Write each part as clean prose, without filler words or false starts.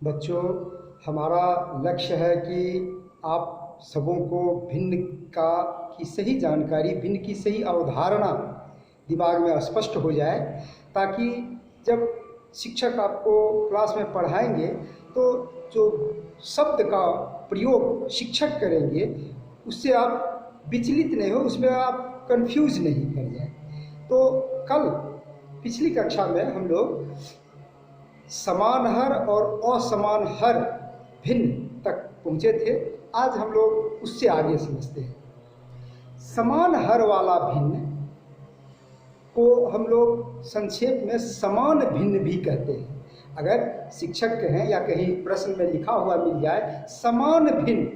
बच्चों, हमारा लक्ष्य है कि आप सबों को भिन्न का की सही जानकारी, भिन्न की सही अवधारणा दिमाग में स्पष्ट हो जाए, ताकि जब शिक्षक आपको क्लास में पढ़ाएंगे तो जो शब्द का प्रयोग शिक्षक करेंगे उससे आप विचलित नहीं हो, उसमें आप कंफ्यूज नहीं कर जाए। तो कल पिछली कक्षा में हम लोग समान हर और असमान हर भिन्न तक पहुँचे थे। आज हम लोग उससे आगे समझते हैं। समान हर वाला भिन्न को हम लोग संक्षेप में समान भिन्न भी कहते हैं। अगर शिक्षक कहें या कहीं प्रश्न में लिखा हुआ मिल जाए समान भिन्न,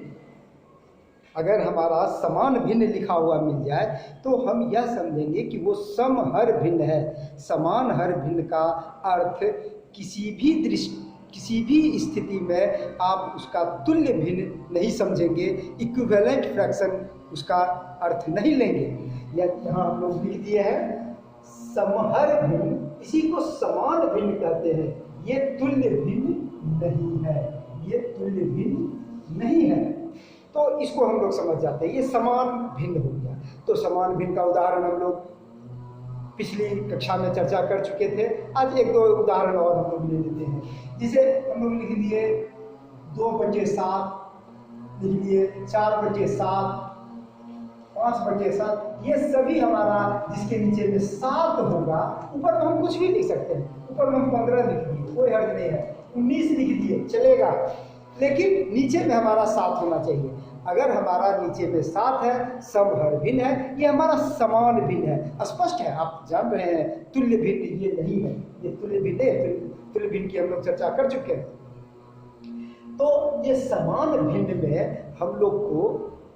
अगर हमारा समान भिन्न लिखा हुआ मिल जाए तो हम यह समझेंगे कि वो समहर भिन्न है। समान हर भिन्न का अर्थ किसी भी स्थिति में आप उसका तुल्य भिन्न नहीं समझेंगे, इक्विवेलेंट फ्रैक्शन उसका अर्थ नहीं लेंगे। यहाँ हम लोग लिख दिए हैं समहर भिन्न, इसी को समान भिन्न कहते हैं। ये तुल्य भिन्न नहीं है, ये तुल्य भिन्न नहीं है। तो इसको हम लोग समझ जाते हैं, ये समान भिन्न हो गया। तो समान भिन्न का उदाहरण हम लोग पिछली कक्षा में चर्चा कर चुके थे। आज एक दो उदाहरण और हम लोग ले लेते हैं। जिसे हम लोग लिख दिए 2/7, लिख दिए 4/7, 5/7। ये सभी हमारा जिसके नीचे में 7 होगा, ऊपर में हम कुछ भी लिख सकते हैं। ऊपर में हम 15 लिख दिए, कोई हर्ज नहीं है। 19 लिख दिए, चलेगा, लेकिन नीचे में हमारा 7 होना चाहिए। अगर हमारा नीचे में 7 है, समहर भिन्न है, ये हमारा समान भिन्न है। स्पष्ट है, आप जान रहे हैं तुल्य भिन्न ये नहीं है, ये तुल्य भिन्न है। तुल्य भिन्न की हम लोग चर्चा कर चुके हैं। तो ये समान भिन्न में हम लोग को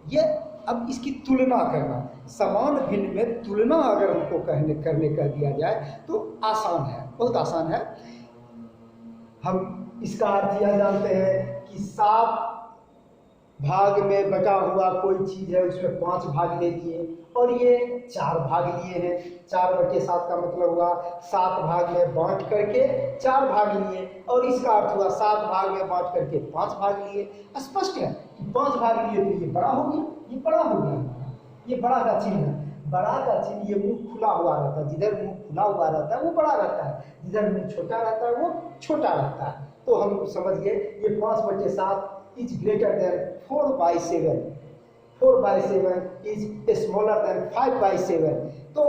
ये अब इसकी तुलना करना, समान भिन्न में तुलना अगर हमको करने कह दिया जाए तो आसान है, बहुत आसान है। हम इसका अर्थ यह जानते हैं कि 7 भाग में बटा हुआ कोई चीज है, उसमें 5 भाग ले लिए और ये 4 भाग लिए हैं। 4/7 का मतलब हुआ 7 भाग में बांट करके 4 भाग लिए, और इसका अर्थ हुआ 7 भाग में बांट करके 5 भाग लिए। स्पष्ट है कि 5 भाग लिए तो ये बड़ा हो गया, ये बड़ा हो गया, ये बड़ा का चिन्ह है। बड़ा का चिन्ह, ये मुंह खुला हुआ रहता है। जिधर मुंह खुला हुआ रहता है वो बड़ा रहता है, जिधर मुंह छोटा रहता है वो छोटा रहता है। तो हम समझ गए ये 5/7 is greater than 4/7, 4/7 is smaller than 5/7। तो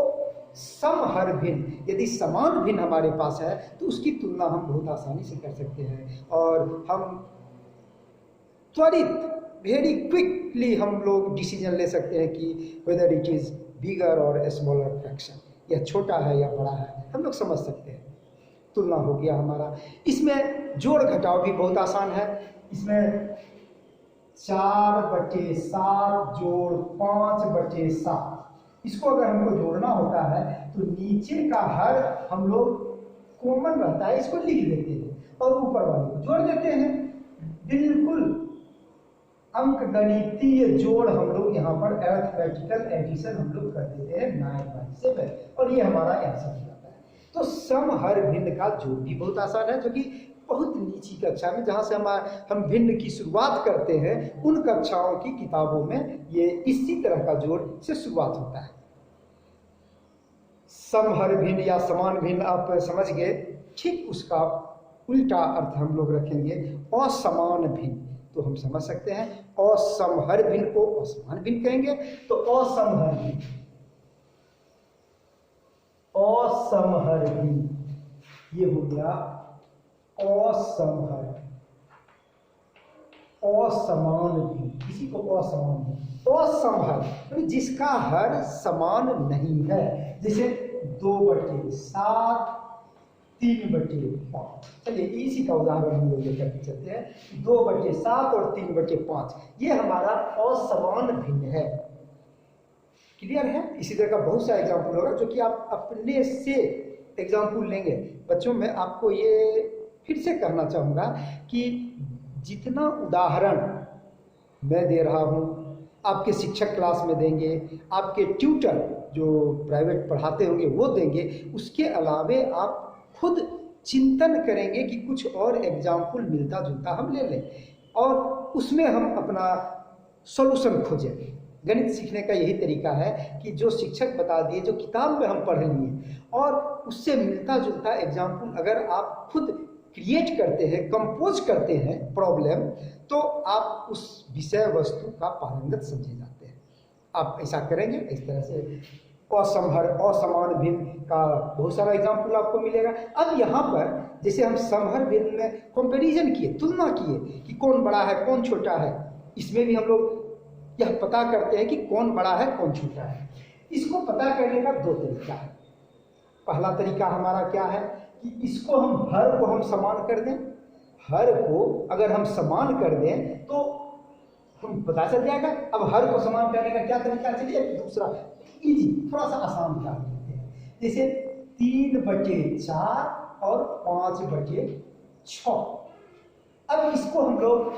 समहर भिन्न, यदि समान भिन्न हमारे पास है तो उसकी तुलना हम बहुत आसानी से कर सकते हैं, और हम त्वरित वेरी क्विकली हम लोग डिसीजन ले सकते हैं कि वेदर इट इज बिगर और स्मॉलर फ्रैक्शन, यह छोटा है या बड़ा है, हम लोग समझ सकते हैं। तुलना हो गया हमारा। इसमें जोड़ घटाव भी बहुत आसान है। इसमें 4/7 जोड़ 5/7, इसको अगर हमको जोड़ना होता है तो नीचे का हर हम लोग कॉमन रहता है, इसको लिख देते हैं और ऊपर वाले को जोड़ देते हैं। बिल्कुल अंक गणितीय जोड़ हम लोग यहाँ पर अरिथमेटिकल एडिशन हम लोग कर देते हैं 9/7, और ये हमारा आंसर हो जाता है। तो समहर भिन्न का जोड़ भी बहुत आसान है, जो कि बहुत नीची कक्षा में, जहाँ से हम भिन्न की शुरुआत करते हैं, उन कक्षाओं की किताबों में ये इसी तरह का जोड़ से शुरुआत होता है। समहर भिन्न या समान भिन्न आप समझ गए। ठीक उसका उल्टा अर्थ हम लोग रखेंगे असमान भिन्न। तो हम समझ सकते हैं असमहर भिन्न को असमान भिन्न कहेंगे। तो असमहर भिन्न, असमहर भिन्न ये हो गया असमहर, असमान भिन्न, इसी को असमान भिन्न। असमहर जिसका हर समान नहीं है, जैसे 2/7, 3/5। चलिए इसी का उदाहरण हम लोग लेकर के चलते हैं। 2/7 और 3/5 ये हमारा असमान भिन्न है। क्लियर है? इसी तरह का बहुत सा एग्जाम्पल होगा जो कि आप अपने से एग्जाम्पल लेंगे। बच्चों मैं आपको ये फिर से कहना चाहूँगा कि जितना उदाहरण मैं दे रहा हूँ आपके शिक्षक क्लास में देंगे, आपके ट्यूटर जो प्राइवेट पढ़ाते होंगे वो देंगे, उसके अलावे आप खुद चिंतन करेंगे कि कुछ और एग्जाम्पल मिलता जुलता हम ले लें और उसमें हम अपना सॉल्यूशन खोजें। गणित सीखने का यही तरीका है कि जो शिक्षक बता दिए, जो किताब में हम पढ़ लिए और उससे मिलता जुलता एग्जाम्पल अगर आप खुद क्रिएट करते हैं, कंपोज करते हैं प्रॉब्लम, तो आप उस विषय वस्तु का पारंगत समझे जाते हैं। आप ऐसा करेंगे, इस तरह से असमहर, असमान भिन्न का बहुत सारा एग्जाम्पल आपको मिलेगा। अब यहाँ पर जैसे हम समहर भिन्न में कंपैरिजन किए, तुलना किए कि कौन बड़ा है कौन छोटा है, इसमें भी हम लोग यह पता करते हैं कि कौन बड़ा है कौन छोटा है। इसको पता करने का दो तरीका है। पहला तरीका हमारा क्या है कि इसको हम हर को हम समान कर दें। हर को अगर हम समान कर दें तो हम पता चल जाएगा। अब हर को समान करने का क्या तरीका, चलिए दूसरा इजी, थोड़ा सा आसान कर लेते हैं। जैसे 3/4 और 5/6। अब इसको हम लोग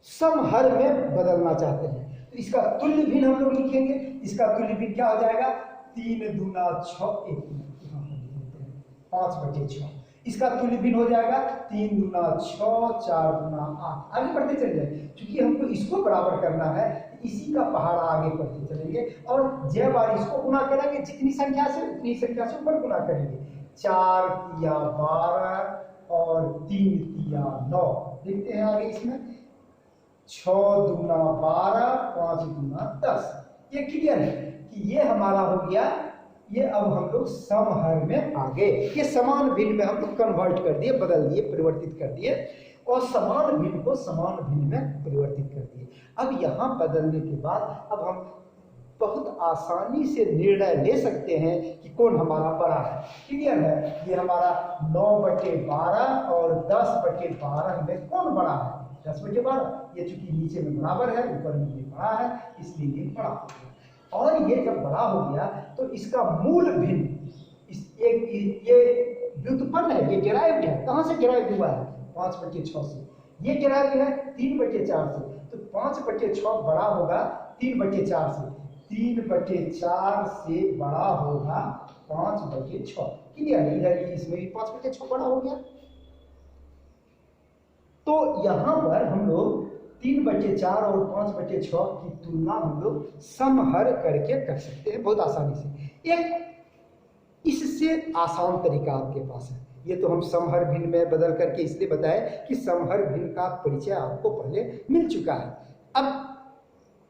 समहर में बदलना चाहते हैं, तो इसका तुल्य भिन्न हम लोग लिखेंगे। इसका तुल्य भिन्न क्या हो जाएगा, 3 दूना 6, 5/6। इसका तुल्य भिन्न हो जाएगा 3 दूना 6, 4 दूना 8। आगे बढ़ते चले जाए, क्योंकि हमको इसको बराबर करना है, इसी का पहाड़ा आगे बढ़ते चलेंगे और जब बार इसको गुना करेंगे जितनी संख्या से उतनी संख्या से ऊपर गुना करेंगे। 4 तिया 12 और 3 तिया 9। देखते हैं आगे इसमें 6 दूना 12, 5 दूना 10। ये क्लियर है कि ये हमारा हो गया। ये अब हम लोग समहर में आ गए। ये समान भिन्न में हम लोग कन्वर्ट कर दिए, बदल दिए, परिवर्तित कर दिए और समान भिन्न को समान भिन्न में परिवर्तित कर दिए। अब यहाँ बदलने के बाद अब हम बहुत आसानी से निर्णय ले सकते हैं कि कौन हमारा बड़ा है। क्लियर है, ये हमारा 9/12 और 10/12 में कौन बड़ा है, 10/12। ये चूंकि नीचे में बराबर है, ऊपर में ये बड़ा है, इसलिए ये बड़ा हो गया। और ये जब बड़ा हो गया तो इसका मूल भिन्न, ये व्युत्पन्न है, ये डिराइव्ड है। कहाँ से डिराइव हुआ है, 5/6 से। ये डिराइव है 3/4 से। तो 5/6 बड़ा होगा 3/4 से, 3/4 से बड़ा होगा 5/6। क्लियर है, इधर इसमें भी 5/6 बड़ा हो गया। तो यहाँ पर हम लोग 3/4 और 5/6 की तुलना हम लोग समहर करके कर सकते हैं बहुत आसानी से। एक इससे आसान तरीका आपके पास है। ये तो हम समहर भिन्न में बदल करके इसलिए बताए कि समहर भिन्न का परिचय आपको पहले मिल चुका है। अब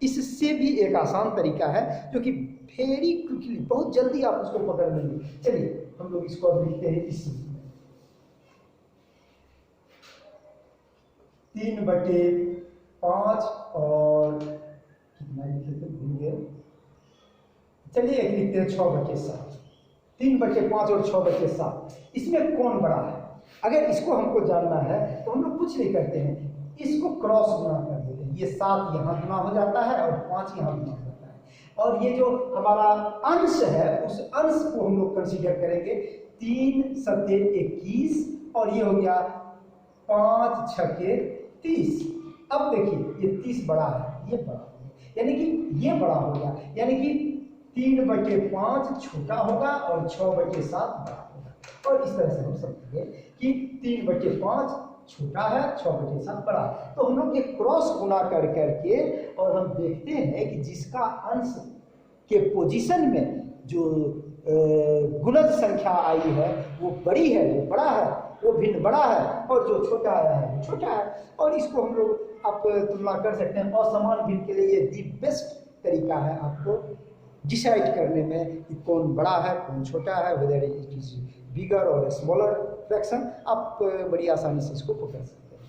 इससे भी एक आसान तरीका है जो कि वेरी क्विकली, बहुत जल्दी आप उसको पकड़ लेंगे। चलिए हम लोग इसको अब लिखते हैं इस 3/5 और कितना लिखे थे भूल गए। चलिए एक लिखते हैं 6/7। 3/5 और 6/7, इसमें कौन बड़ा है। अगर इसको हमको जानना है तो हम लोग कुछ नहीं करते हैं, इसको क्रॉस गुना कर देते हैं। ये 7 यहाँ गुना हो जाता है और 5 यहाँ गुना हो जाता है। और ये जो हमारा अंश है उस अंश को हम लोग कंसीडर करेंगे। 3 7 21 और ये हो गया 5 6 30। अब देखिए ये 30 बड़ा है, ये बड़ा हो गया, यानी कि ये बड़ा हो गया, यानी कि 3/5 छोटा होगा और 6/7 बड़ा होगा। और इस तरह से हम समझेंगे कि 3/5 छोटा है, 6/7 बड़ा है। तो हम लोग ये क्रॉस गुना कर करके और हम देखते हैं कि जिसका अंश के पोजीशन में जो गुणज संख्या आई है वो बड़ी है, वो बड़ा है, वो भिन्न बड़ा है, और जो छोटा है वो छोटा है। और इसको हम लोग आप तुलना कर सकते हैं। असमान भिन्न के लिए ये दी बेस्ट तरीका है आपको डिसाइड करने में कि कौन बड़ा है कौन छोटा है, वेदर इट इज बिगर और स्मॉलर फ्रैक्शन। आप बड़ी आसानी से इसको पकड़ सकते हैं।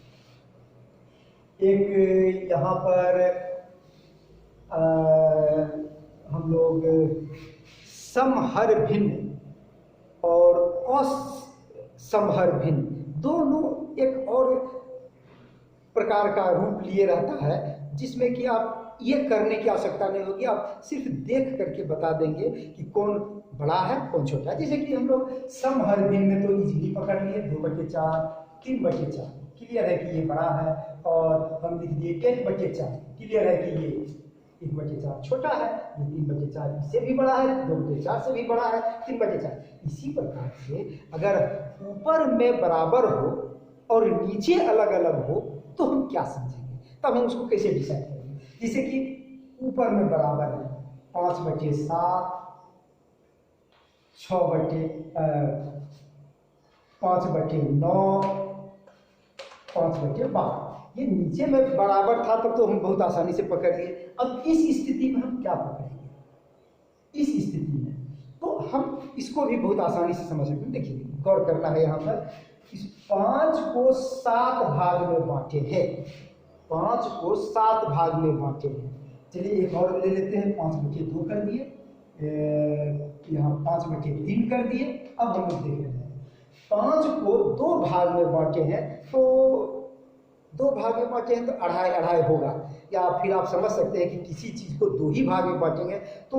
एक यहाँ पर हम लोग समहर भिन्न और असमहर भिन्न दोनों एक और प्रकार का रूप लिए रहता है, जिसमें कि आप ये करने की आवश्यकता नहीं होगी, आप सिर्फ देख करके बता देंगे कि कौन बड़ा है कौन छोटा है। जैसे कि हम लोग समहर भिन्न में तो इजीली पकड़ लिए 2/4 3/4, क्लियर है कि ये बड़ा है, और हम लिख दिए 1/4, क्लियर है कि ये 1/4 छोटा है, ये 3/4 इससे भी बड़ा है, 2/4 से भी बड़ा है, 3/4। इसी प्रकार से अगर ऊपर में बराबर हो और नीचे अलग अलग हो तो हम क्या समझेंगे, तब हम उसको कैसे डिसाइड करेंगे। जैसे कि ऊपर में बराबर है 5/7, 5/9, 5/12। ये नीचे में बराबर था तब तो हम बहुत आसानी से पकड़ लिए। अब इस स्थिति में हम क्या पकड़ेंगे, इस स्थिति में तो हम इसको भी बहुत आसानी से समझ सकते हैं। देखिए गौर करना है, यहाँ पर इस 5 को 7 भाग में बांटे हैं, 5 को 7 भाग में बांटे हैं। चलिए एक और ले लेते हैं, 5/2 कर दिए, यहाँ 5/3 कर दिए। अब हम लोग देख रहे हैं 5 को 2 भाग में बांटे हैं, तो 2 भाग में बांटे हैं तो 2.5 होगा। या फिर आप समझ सकते हैं कि किसी चीज़ को 2 ही भाग में बांटेंगे तो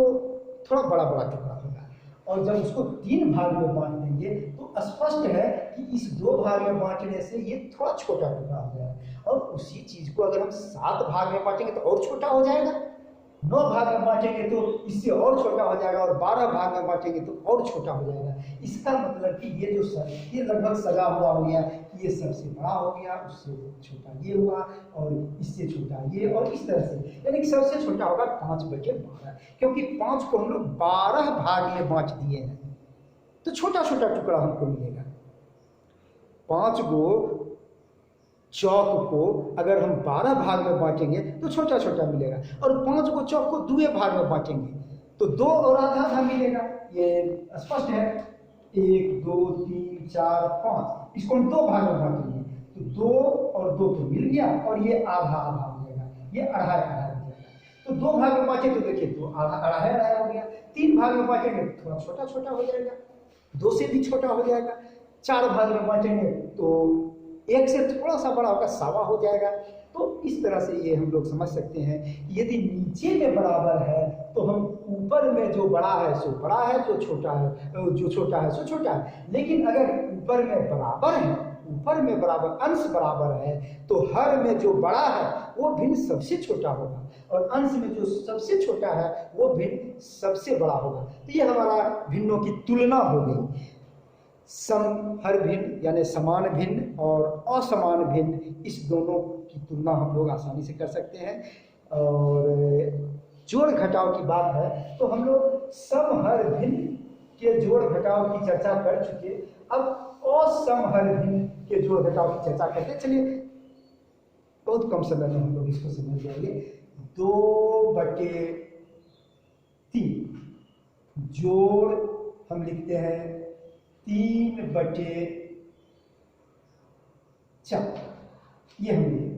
थोड़ा बड़ा बड़ा टुकड़ा होगा, और जब उसको 3 भाग में बांट देंगे तो स्पष्ट है कि इस 2 भाग में बांटने से ये थोड़ा छोटा टुकड़ा हो जाएगा। और उसी चीज़ को अगर हम 7 भाग में बांटेंगे तो और छोटा हो जाएगा, 9 भाग में बांटेंगे तो इससे और छोटा हो जाएगा, और 12 भाग में बांटेंगे तो और छोटा हो जाएगा। इसका मतलब कि ये जो ये लगभग सजा हुआ हो गया कि ये सबसे बड़ा हो गया, उससे छोटा ये हुआ, और इससे छोटा ये, और इस तरह से, यानी कि सबसे छोटा होगा 5/12, क्योंकि 5 को हम लोग 12 भाग में बांट दिए हैं तो छोटा छोटा टुकड़ा हमको मिलेगा। 5 को चौक को अगर हम 12 भाग में बांटेंगे तो छोटा छोटा मिलेगा, और 5 को चौक को 2 भाग में बांटेंगे तो 2 और आधा मिलेगा। ये स्पष्ट है, 1 2 3 4 5, इसको हम 2 भाग में बांटेंगे तो 2 और 2 तो मिल गया, और ये आधा आधा हो जाएगा, ये 2.5 हो जाएगा। तो 2 भाग में बांटे तो देखिए तो आधा 2.5 हो गया। 3 भाग में बांटेंगे थोड़ा छोटा छोटा हो जाएगा, 2 से भी छोटा हो जाएगा। 4 भाग में बांटेंगे तो 1 से थोड़ा सा बड़ा होगा, 1.25 हो जाएगा। तो इस तरह से ये हम लोग समझ सकते हैं कि यदि नीचे में बराबर है तो हम ऊपर में जो बड़ा है सो बड़ा है, जो छोटा है जो छोटा है सो छोटा है। लेकिन अगर ऊपर में बराबर है, ऊपर में बराबर अंश बराबर है तो हर में जो बड़ा है वो भिन्न सबसे छोटा होगा, और अंश में जो सबसे छोटा है वो भिन्न सबसे बड़ा होगा। तो ये हमारा भिन्नों की तुलना हो गई। समहर भिन्न यानी समान भिन्न और असमान भिन्न, इस दोनों की तुलना हम लोग आसानी से कर सकते हैं। और जोड़ घटाव की बात है तो हम लोग समहर भिन्न के जोड़ घटाव की चर्चा कर चुके। अब असमहर भिन्न के जोड़ घटाव की चर्चा करते। चलिए बहुत कम समय में हम लोग इसको समझ जाएंगे। 2/3 जोड़ हम लिखते हैं 3/4, ये हम लिखेंगे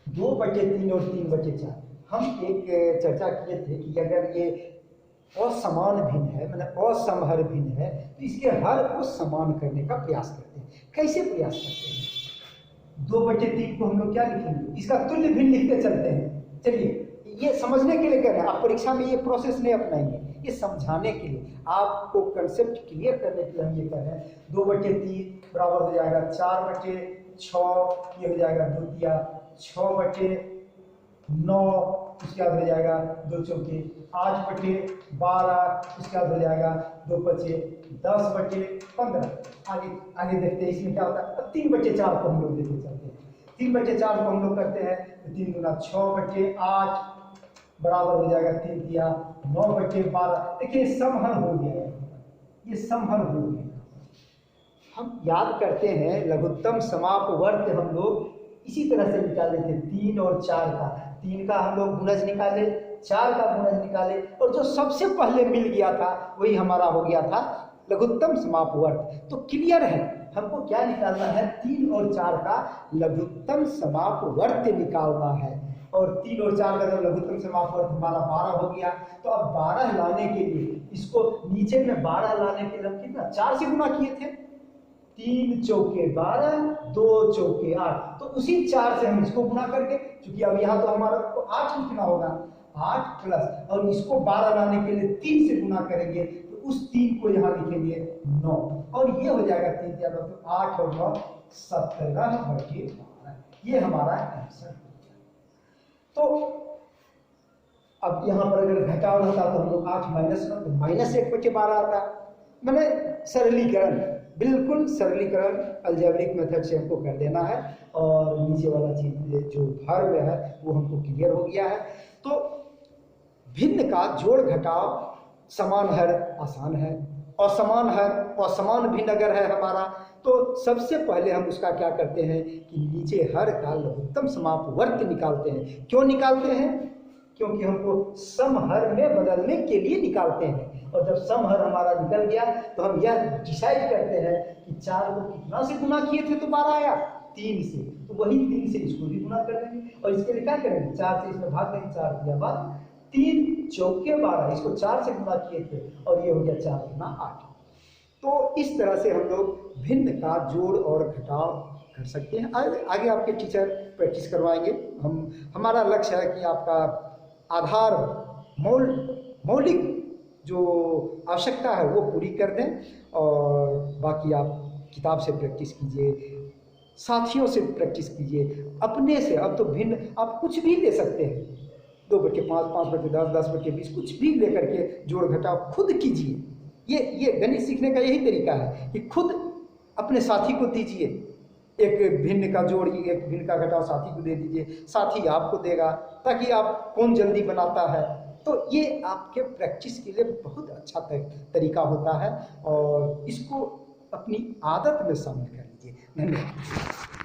2/3 और 3/4। हम एक चर्चा किए थे कि अगर ये असमान भिन्न है, मतलब असमहर भिन्न है, तो इसके हर को समान करने का प्रयास करते हैं। कैसे प्रयास करते हैं? 2/3 को हम लोग क्या लिखेंगे, इसका तुल्य भिन्न लिखते चलते हैं। चलिए ये समझने के लिए कर रहे हैं, आप परीक्षा में ये प्रोसेस नहीं अपनाएंगे, ये समझाने के लिए, आपको कंसेप्ट क्लियर करने के लिए हम ये कर रहे हैं। 2/3 बराबर हो जाएगा 4/6, ये हो जाएगा 2 तिया 6/9, उसके बाद हो जाएगा 2 चौके 8/12, उसके बाद हो जाएगा 2 5 10/15। आगे आगे देखते हैं इसमें क्या होता है। अब 3/4 को हम लोग देखते चलते हैं। 3/4 को हम लोग करते हैं तो 3 गुना 6/8 बराबर हो जाएगा 3 तिया 9/12। देखिए समहर हो गया, ये समहर हो गया। हम याद करते हैं लघुत्तम समापवर्त हम लोग इसी तरह से निकाले थे, 3 और 4 का। 3 का हम लोग गुणज निकाले, 4 का गुणज निकाले, और जो सबसे पहले मिल गया था वही हमारा हो गया था लघुत्तम समापवर्त। तो क्लियर है, हमको क्या निकालना है, 3 और 4 का लघुत्तम समापवर्त निकालना है। और 3 और 4 का जब लघुत्तम समापवर्त हमारा 12 हो गया, तो अब 12 लाने के लिए इसको नीचे में 12 लाने के लिए हम कितना 4 से गुना किए थे। 3 चौके 12, 2 चौके 8, तो उसी 4 से हम इसको गुना करके, क्योंकि अब यहाँ तो हमारा को 8 लिखना होगा, 8 प्लस, और इसको 12 लाने के लिए 3 से गुना करेंगे तो उस 3 को यहाँ लिखेंगे 9, और ये हो जाएगा 3 या 9, तो 8 और 9 17/12। ये हमारा आंसर। तो अब यहाँ पर अगर घटाव होता तो हम लोग 8 माइनस तो -1/12 आता। मैंने सरलीकरण, बिल्कुल सरलीकरण अलजेब्रिक मेथड से हमको कर देना है और नीचे वाला चीज जो भाग में है वो हमको क्लियर हो गया है। तो भिन्न का जोड़ घटाव समान हर आसान है, असमान हर असमान भिन्न अगर है हमारा तो सबसे पहले हम उसका क्या करते हैं कि नीचे हर का लघुत्तम समापवर्त निकालते हैं। क्यों निकालते हैं? क्योंकि हमको समहर में बदलने के लिए निकालते हैं। और जब समहर हमारा निकल गया तो हम यह डिसाइड करते हैं कि 4 को कितना से गुना किए थे तो 12 आया, 3 से, तो वही 3 से इसको भी गुना कर देंगे और इसके लिए क्या करेंगे 4 से इसमें भाग देंगे, 4 दिया बाद 3 चौके 12, इसको 4 से गुना किए थे और ये हो गया 4 गुना 8। तो इस तरह से हम लोग भिन्न का जोड़ और घटाव कर सकते हैं। आगे आपके टीचर प्रैक्टिस करवाएंगे। हमारा लक्ष्य है कि आपका आधार मौलिक जो आवश्यकता है वो पूरी कर दें और बाकी आप किताब से प्रैक्टिस कीजिए, साथियों से प्रैक्टिस कीजिए, अपने से। अब तो भिन्न आप कुछ भी ले सकते हैं, 2/5, 5/10, 10/20, कुछ भी लेकर के जोड़ घटाव खुद कीजिए। ये गणित सीखने का यही तरीका है कि खुद अपने साथी को दीजिए, एक भिन्न का जोड़ एक भिन्न का घटाव साथी को दे दीजिए, साथी आपको देगा, ताकि आप कौन जल्दी बनाता है। तो ये आपके प्रैक्टिस के लिए बहुत अच्छा तरीका होता है और इसको अपनी आदत में शामिल कर लीजिए। धन्यवाद।